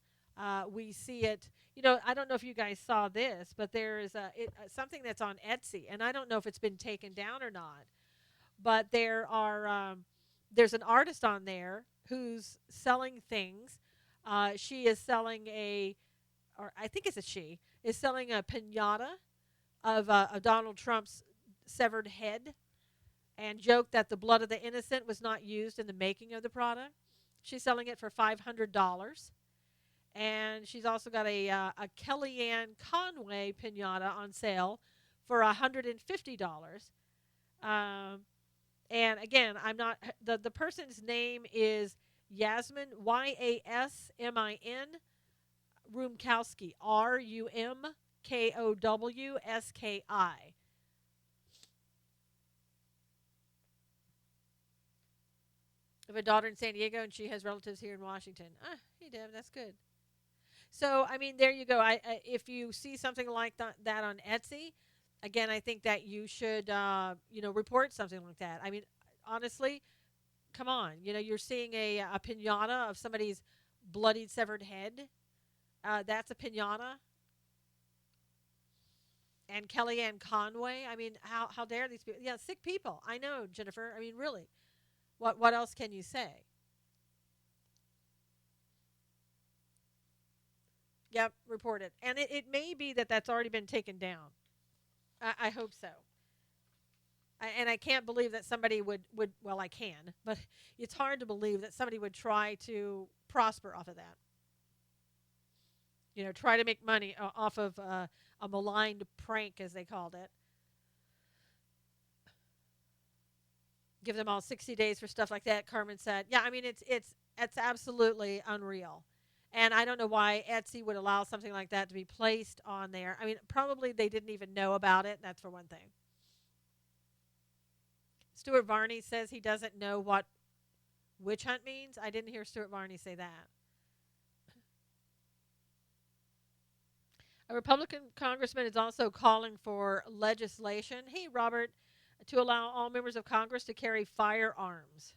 We see it. I don't know if you guys saw this, but there is something that's on Etsy, and I don't know if it's been taken down or not. But there's an artist on there who's selling things. She is selling or I think it's a she, is selling a piñata of Donald Trump's severed head, and joked that the blood of the innocent was not used in the making of the product. She's selling it for $500. And she's also got a Kellyanne Conway piñata on sale for $150. And again, I'm not the person's name is Yasmin, Yasmin Rumkowski, Rumkowski. I have a daughter in San Diego, and she has relatives here in Washington. Hey, Deb, that's good. So, I mean, there you go. If you see something like that on Etsy, again, I think that you should, report something like that. I mean, honestly, come on. You're seeing a piñata of somebody's bloodied, severed head. That's a pinata. And Kellyanne Conway. I mean, how dare these people? Yeah, sick people. I know, Jennifer. I mean, really. What else can you say? Yep, reported. And it may be that that's already been taken down. I hope so. And I can't believe that somebody would, well, I can, but it's hard to believe that somebody would try to prosper off of that. Try to make money off of a maligned prank, as they called it. Give them all 60 days for stuff like that. Carmen said, "Yeah, I mean it's absolutely unreal." And I don't know why Etsy would allow something like that to be placed on there. I mean, probably they didn't even know about it. That's for one thing. Stuart Varney says he doesn't know what witch hunt means. I didn't hear Stuart Varney say that. A Republican congressman is also calling for legislation, hey, Robert, to allow all members of Congress to carry firearms.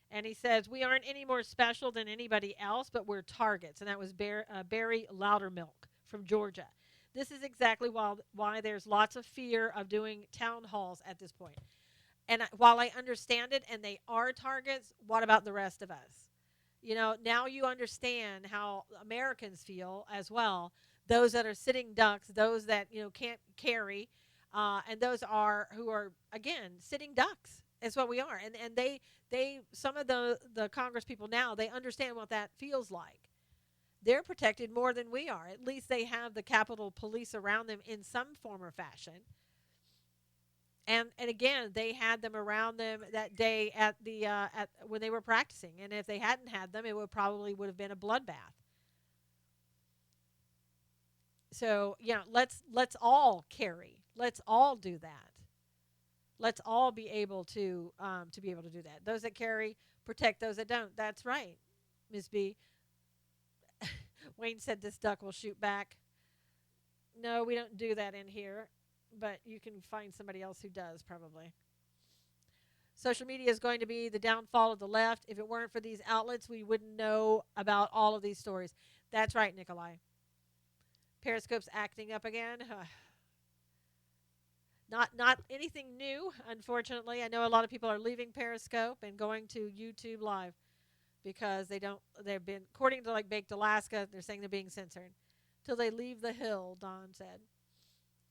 And he says, we aren't any more special than anybody else, but we're targets. And that was Barry Loudermilk from Georgia. This is exactly why there's lots of fear of doing town halls at this point. And while I understand it and they are targets, what about the rest of us? Now you understand how Americans feel as well. Those that are sitting ducks, those that, can't carry, and those who are, again, sitting ducks is what we are. And some of the Congress people now, they understand what that feels like. They're protected more than we are. At least they have the Capitol Police around them in some form or fashion. And again, they had them around them that day at when they were practicing. And if they hadn't had them, it would have been a bloodbath. So let's all carry. Let's all do that. Let's all be able to be able to do that. Those that carry, protect those that don't. That's right, Ms. B. Wayne said this duck will shoot back. No, we don't do that in here, but you can find somebody else who does probably. Social media is going to be the downfall of the left. If it weren't for these outlets, we wouldn't know about all of these stories. That's right, Nikolai. Periscope's acting up again. Not anything new, unfortunately. I know a lot of people are leaving Periscope and going to YouTube Live because they've been, according to like Baked Alaska, they're saying they're being censored. Till they leave the hill, Don said.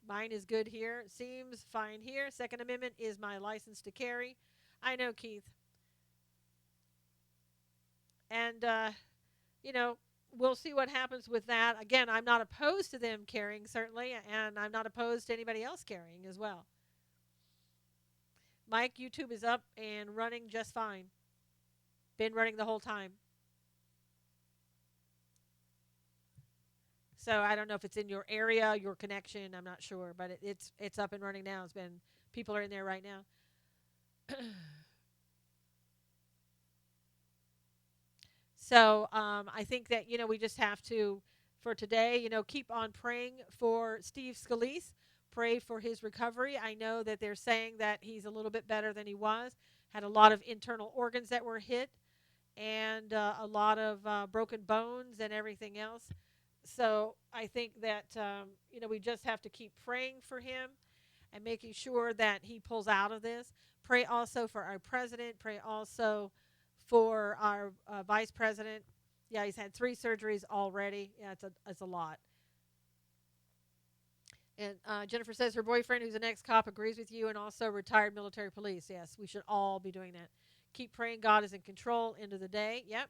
Mine is good here. Seems fine here. Second Amendment is my license to carry. I know, Keith. And, we'll see what happens with that. Again, I'm not opposed to them carrying, certainly, and I'm not opposed to anybody else carrying as well. Mike, YouTube is up and running just fine. Been running the whole time. So I don't know if it's in your area, your connection. I'm not sure, but it's up and running now. People are in there right now. So I think that, we just have to, for today, keep on praying for Steve Scalise. Pray for his recovery. I know that they're saying that he's a little bit better than he was. Had a lot of internal organs that were hit and a lot of broken bones and everything else. So I think that, we just have to keep praying for him and making sure that he pulls out of this. Pray also for our president. Pray also for our vice president. Yeah, he's had 3 surgeries already. Yeah, it's a lot. And Jennifer says her boyfriend, who's an ex-cop, agrees with you and also retired military police. Yes, we should all be doing that. Keep praying God is in control. End of the day. Yep.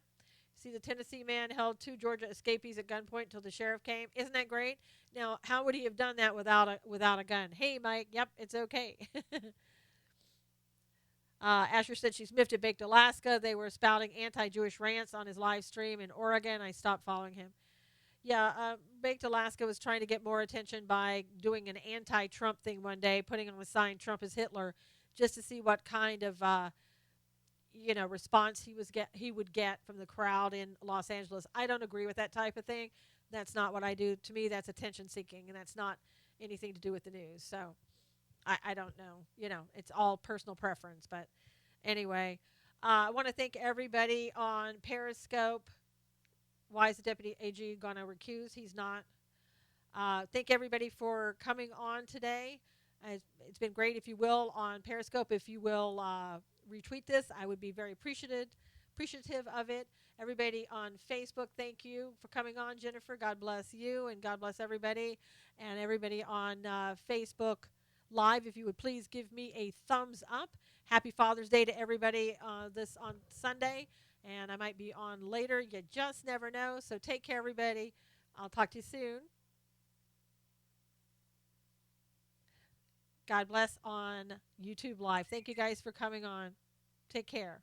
See, the Tennessee man held 2 Georgia escapees at gunpoint until the sheriff came. Isn't that great? Now, how would he have done that without a gun? Hey, Mike. Yep, it's okay. Asher said she's miffed at Baked Alaska. They were spouting anti-Jewish rants on his live stream in Oregon. I stopped following him. Yeah, Baked Alaska was trying to get more attention by doing an anti-Trump thing one day, putting on a sign, Trump is Hitler, just to see what kind of response he would get from the crowd in Los Angeles. I don't agree with that type of thing. That's not what I do. To me, that's attention seeking, and that's not anything to do with the news. So I don't know. It's all personal preference. But anyway, I want to thank everybody on Periscope. Why is the deputy AG going to recuse? He's not. Thank everybody for coming on today. It's been great. If you will, on Periscope, if you will retweet this, I would be very appreciative of it. Everybody on Facebook, thank you for coming on, Jennifer. God bless you, and God bless everybody. And everybody on Facebook Live, if you would please give me a thumbs up. Happy Father's Day to everybody this on Sunday. And I might be on later. You just never know. So take care, everybody. I'll talk to you soon. God bless on YouTube Live. Thank you guys for coming on. Take care.